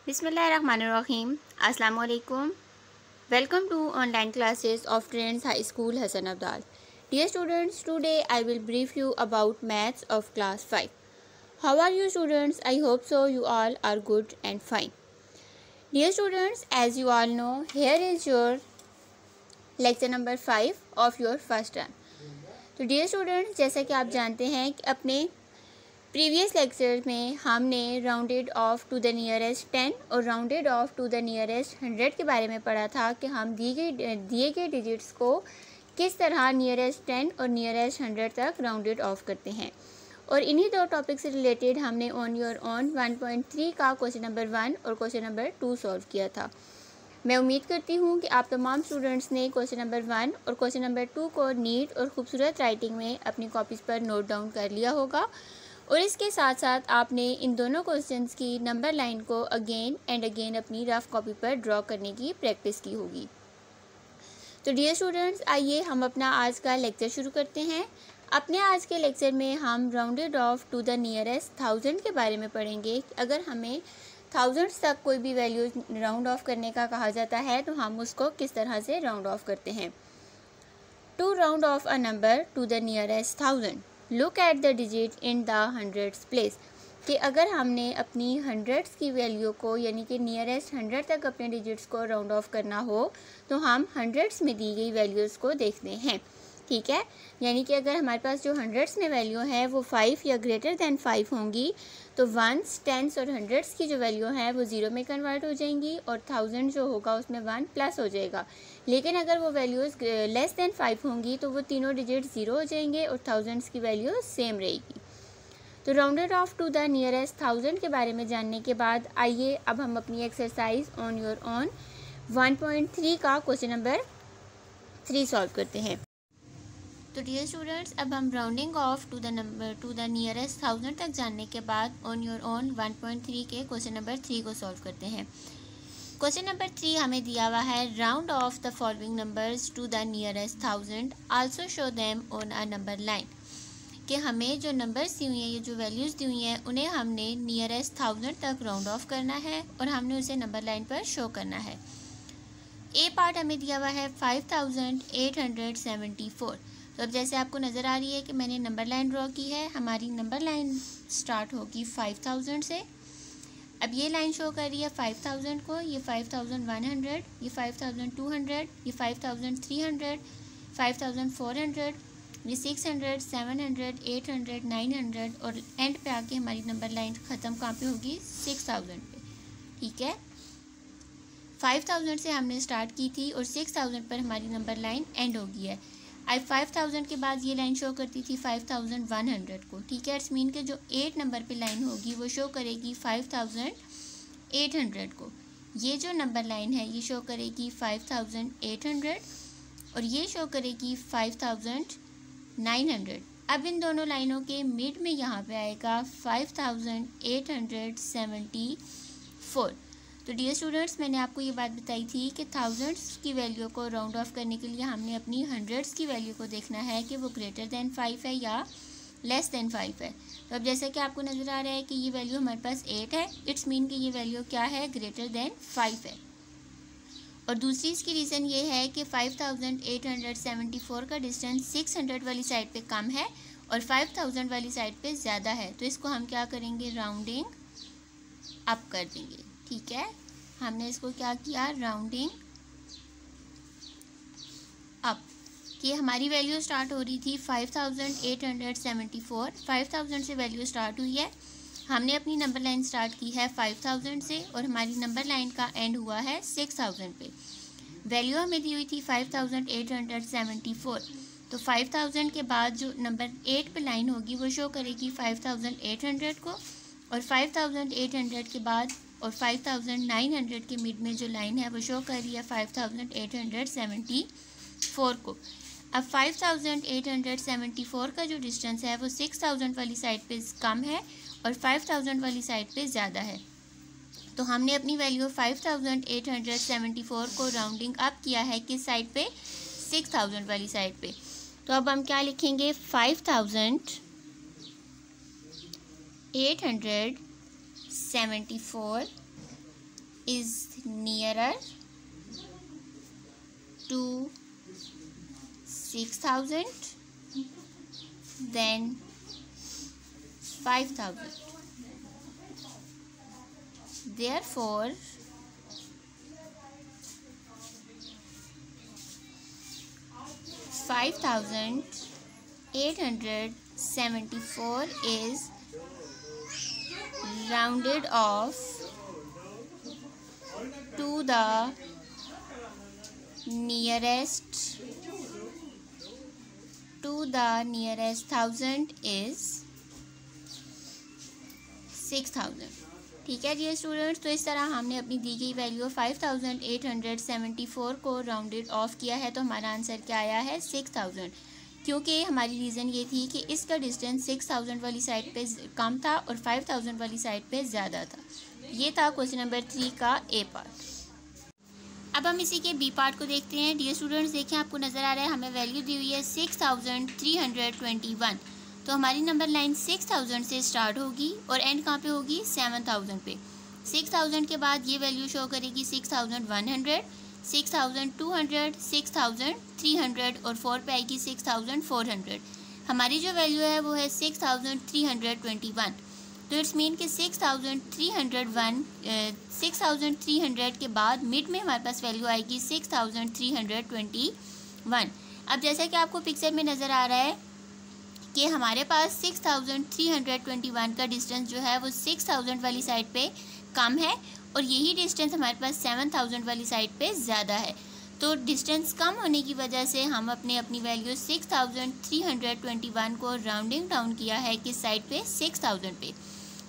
बिस्मिल्लाहिर्रहमानिर्रहीम। अस्सलाम वालेकुम। Welcome to online classes of Trends High School Hassan Abdal. Dear students, today I will brief you about maths of class 5. How are you students? I hope so you all are good and fine. Dear students, as you all know, here is your lecture number 5 of your first term. तो dear students, जैसा कि आप जानते हैं कि अपने previous lecture में हमने rounded off to the nearest 10 और rounded off to the nearest 100 के बारे में पढ़ा था कि हम दिए गए डिजिट्स को किस तरह नियरेस्ट 10 और नियरेस्ट 100 तक राउंडेड ऑफ करते हैं। और इन्हीं दो टॉपिक से रिलेटेड हमने ऑन योर ऑन 1.3 का क्वेश्चन नंबर 1 और क्वेश्चन नंबर 2 सॉल्व किया था। मैं उम्मीद करती हूँ कि आप तमाम स्टूडेंट्स ने क्वेश्चन नंबर 1 और क्वेश्चन नंबर 2 को नीट और खूबसूरत राइटिंग में अपनी कॉपीज़ पर नोट डाउन कर लिया होगा और इसके साथ साथ आपने इन दोनों क्वेश्चंस की नंबर लाइन को अगेन एंड अगेन अपनी रफ कॉपी पर ड्रॉ करने की प्रैक्टिस की होगी। तो डियर स्टूडेंट्स, आइए हम अपना आज का लेक्चर शुरू करते हैं। अपने आज के लेक्चर में हम rounded off to the nearest 1000 के बारे में पढ़ेंगे। अगर हमें थाउजेंड्स तक कोई भी वैल्यू राउंड ऑफ करने का कहा जाता है तो हम उसको किस तरह से राउंड ऑफ करते हैं। To round off a number to the nearest 1000, look at the digit in the hundreds place. कि अगर हमने अपनी हंड्रेड्स की वैल्यू को यानी कि नियरेस्ट 100 तक अपने डिजिट्स को राउंड ऑफ करना हो तो हम हंड्रेड्स में दी गई वैल्यूज़ को देखते हैं। ठीक है, यानी कि अगर हमारे पास जो हंड्रेड्स में वैल्यू है वो 5 या ग्रेटर दैन 5 होंगी तो वंस, टेंस और हंड्रेड्स की जो वैल्यू है वो 0 में कन्वर्ट हो जाएंगी और 1000 जो होगा उसमें 1 प्लस हो जाएगा। लेकिन अगर वो वैल्यूज़ लेस दैन 5 होंगी तो वो तीनों डिजिट 0 हो जाएंगे और थाउजेंड्स की वैल्यू सेम रहेगी। तो rounded off to the nearest 1000 के बारे में जानने के बाद आइए अब हम अपनी एक्सरसाइज ऑन योर ऑन 1.3 का क्वेश्चन नंबर 3 सॉल्व करते हैं। तो डियर स्टूडेंट्स, अब हम rounding off to the nearest 1000 तक जानने के बाद ऑन योर ऑन 1.3 के क्वेश्चन नंबर 3 को सॉल्व करते हैं। क्वेश्चन नंबर 3 हमें दिया हुआ है, round off the following numbers to the nearest 1000, also show them on a number line. कि हमें जो नंबर्स दी हुई हैं, ये जो वैल्यूज़ दी हुई हैं, उन्हें हमने नियरेस्ट 1000 तक राउंड ऑफ करना है और हमने उसे नंबर लाइन पर शो करना है। ए पार्ट हमें दिया हुआ है 5874। तो अब जैसे आपको नज़र आ रही है कि मैंने नंबर लाइन ड्रॉ की है। हमारी नंबर लाइन स्टार्ट होगी 5000 से। अब ये लाइन शो कर रही है 5000 को, ये 5100, ये 5200, ये 5300, 5400, ये 600, 700, 800, 900 और एंड पे आके हमारी नंबर लाइन ख़त्म कहाँ पे होगी, 6000 पे। ठीक है, 5000 से हमने स्टार्ट की थी और 6000 पर हमारी नंबर लाइन एंड हो गई है। अब 5000 के बाद ये लाइन शो करती थी 5100 को। ठीक है, इट्स मीन के जो 8 नंबर पे लाइन होगी वो शो करेगी 5800 को। ये जो नंबर लाइन है ये शो करेगी 5800 और ये शो करेगी 5900। अब इन दोनों लाइनों के मिड में यहाँ पे आएगा 5874। तो डियर स्टूडेंट्स, मैंने आपको ये बात बताई थी कि थाउजेंड्स की वैल्यू को राउंड ऑफ करने के लिए हमने अपनी हंड्रेड्स की वैल्यू को देखना है कि वो ग्रेटर दैन 5 है या लेस दैन 5 है। तो अब जैसे कि आपको नज़र आ रहा है कि ये वैल्यू हमारे पास 8 है, इट्स मीन कि ये वैल्यू क्या है, ग्रेटर दैन 5 है। और दूसरी इसकी रीज़न ये है कि 5874 का डिस्टेंस 600 वाली साइड पे कम है और 5000 वाली साइड पे ज़्यादा है। तो इसको हम क्या करेंगे, राउंडिंग अप कर देंगे। ठीक है, हमने इसको क्या किया, राउंडिंग अप। कि हमारी वैल्यू स्टार्ट हो रही थी 5874, 5000 से वैल्यू स्टार्ट हुई है। हमने अपनी नंबर लाइन स्टार्ट की है 5000 से और हमारी नंबर लाइन का एंड हुआ है 6000 पे। वैल्यू हमें दी हुई थी 5874। तो 5000 के बाद जो नंबर 8 पे लाइन होगी वो शो करेगी 5800 को और 5800 के बाद और 5900 के मिड में जो लाइन है वो शो कर रही है 5874 को। अब 5874 का जो डिस्टेंस है वो 6000 वाली साइड पे कम है और 5000 वाली साइड पे ज़्यादा है। तो हमने अपनी वैल्यू 5874 को राउंडिंग अप किया है किस साइड पे, 6000 वाली साइड पे। तो अब हम क्या लिखेंगे, 5874 is nearer to 6,000 than 5,000. Therefore, 5,874 is rounded off to the nearest thousand is 6,000. ठीक है डियर स्टूडेंट्स, तो इस तरह हमने अपनी दी गई वैल्यू 5,874 को राउंडेड ऑफ किया है। तो हमारा आंसर क्या आया है 6,000, क्योंकि हमारी रीज़न ये थी कि इसका डिस्टेंस 6,000 वाली साइड पे कम था और 5,000 वाली साइड पे ज़्यादा था। ये था क्वेश्चन नंबर 3 का ए पार्ट। अब हम इसी के बी पार्ट को देखते हैं। डियर स्टूडेंट्स, देखें आपको नज़र आ रहा है हमें वैल्यू दी हुई है 6,321। तो हमारी नंबर लाइन 6,000 से स्टार्ट होगी और एंड कहाँ पे होगी 7,000 पे। 6,000 के बाद ये वैल्यू शो करेगी 6,100, 6,200, 6,300 और 4 पे आएगी 6,400। हमारी जो वैल्यू है वो है 6,321। तो इट्स मीन कि 6,300 के बाद मिड में हमारे पास वैल्यू आएगी 6,321। अब जैसा कि आपको पिक्चर में नज़र आ रहा है कि हमारे पास 6,321 का डिस्टेंस जो है वो 6,000 वाली साइड पे कम है और यही डिस्टेंस हमारे पास 7,000 वाली साइड पे ज़्यादा है। तो डिस्टेंस कम होने की वजह से हम अपनी वैल्यू 6,321 को राउंडिंग डाउन किया है किस साइड पे 6,000 पे।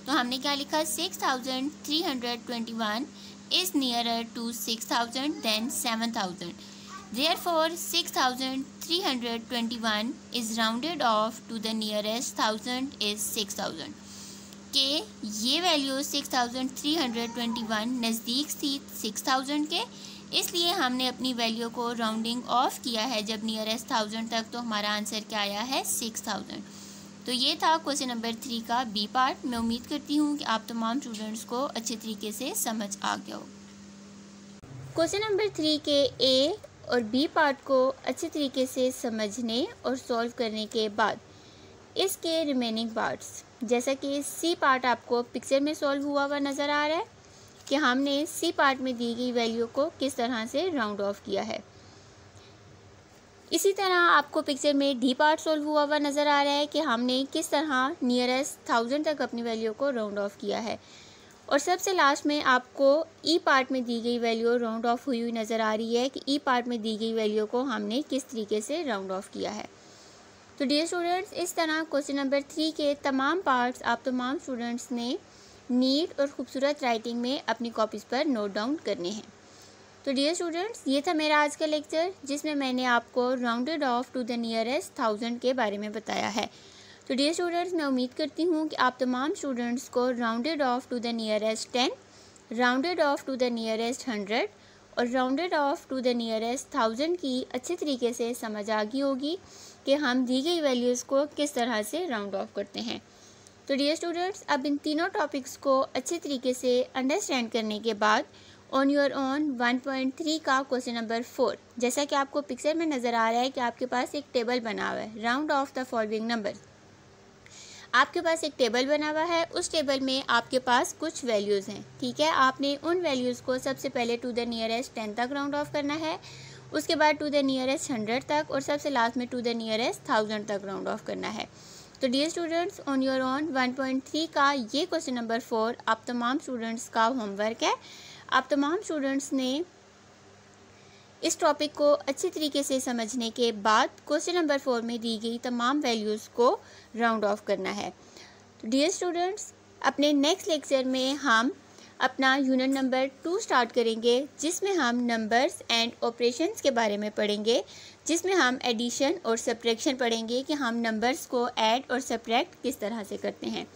तो हमने क्या लिखा 6,321 is nearer to 6,000 than 7,000। Therefore, 6,321 is rounded off to the nearest thousand is 6,000. के ये वैल्यू 6,321 नज़दीक थी 6,000 के, इसलिए हमने अपनी वैल्यू को राउंडिंग ऑफ किया है जब नियरेस्ट 1,000 तक। तो हमारा आंसर क्या आया है 6,000। तो ये था क्वेश्चन नंबर 3 का बी पार्ट। मैं उम्मीद करती हूँ कि आप तमाम स्टूडेंट्स को अच्छे तरीके से समझ आ गया हो। क्वेश्चन नंबर 3 के ए और बी पार्ट को अच्छे तरीके से समझने और सॉल्व करने के बाद इसके रिमेनिंग पार्ट्स, जैसा कि सी पार्ट आपको पिक्चर में सॉल्व हुआ हुआ नज़र आ रहा है कि हमने सी पार्ट में दी गई वैल्यू को किस तरह से राउंड ऑफ किया है। इसी तरह आपको पिक्चर में डी पार्ट सॉल्व हुआ हुआ नज़र आ रहा है कि हमने किस तरह नियरेस्ट 1,000 तक अपनी वैल्यू को राउंड ऑफ किया है। और सबसे लास्ट में आपको ई पार्ट में दी गई वैल्यू राउंड ऑफ हुई हुई नज़र आ रही है कि ई पार्ट में दी गई वैल्यू को हमने किस तरीके से राउंड ऑफ किया है। तो डियर स्टूडेंट्स, इस तरह क्वेश्चन नंबर 3 के तमाम पार्ट्स आप तमाम स्टूडेंट्स ने नीट और ख़ूबसूरत राइटिंग में अपनी कॉपीज़ पर नोट डाउन करने हैं। तो डियर स्टूडेंट्स, ये था मेरा आज का लेक्चर जिसमें मैंने आपको rounded off to the nearest 1,000 के बारे में बताया है। तो डियर स्टूडेंट्स, मैं उम्मीद करती हूँ कि आप तमाम स्टूडेंट्स को rounded off to the nearest 10, rounded off to the nearest 100 और rounded off to the nearest 1,000 की अच्छे तरीके से समझ आ गई होगी कि हम दी गई वैल्यूज़ को किस तरह से राउंड ऑफ करते हैं। तो डियर स्टूडेंट्स, अब इन तीनों टॉपिक्स को अच्छे तरीके से अंडरस्टैंड करने के बाद ऑन योर ओन 1.3 का क्वेश्चन नंबर 4, जैसा कि आपको पिक्चर में नज़र आ रहा है कि आपके पास एक टेबल बना हुआ है, round off the following number. आपके पास एक टेबल बना हुआ है, उस टेबल में आपके पास कुछ वैल्यूज़ हैं, ठीक है। आपने उन वैल्यूज़ को सबसे पहले टू द नियरेस्ट 10 तक राउंड ऑफ करना है, उसके बाद टू द नियरेस्ट 100 तक और सबसे लास्ट में टू द नियरेस्ट 1,000 तक राउंड ऑफ करना है। तो dear students, on your own 1.3 का ये क्वेश्चन नंबर 4 आप तमाम स्टूडेंट्स का होमवर्क है। आप तमाम स्टूडेंट्स ने इस टॉपिक को अच्छी तरीके से समझने के बाद क्वेश्चन नंबर 4 में दी गई तमाम वैल्यूज़ को राउंड ऑफ करना है। तो डियर स्टूडेंट्स, अपने नेक्स्ट लेक्चर में हम अपना यूनिट नंबर 2 स्टार्ट करेंगे जिसमें हम नंबर्स एंड ऑपरेशंस के बारे में पढ़ेंगे, जिसमें हम एडिशन और सब्ट्रैक्शन पढ़ेंगे कि हम नंबर्स को ऐड और सब्ट्रैक्ट किस तरह से करते हैं।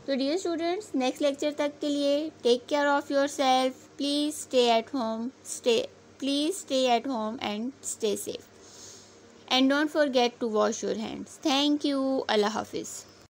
तो डियर स्टूडेंट्स, नेक्स्ट लेक्चर तक के लिए take care of yourself, please stay at home and stay safe, and don't forget to wash your hands. Thank you. Allah Hafiz.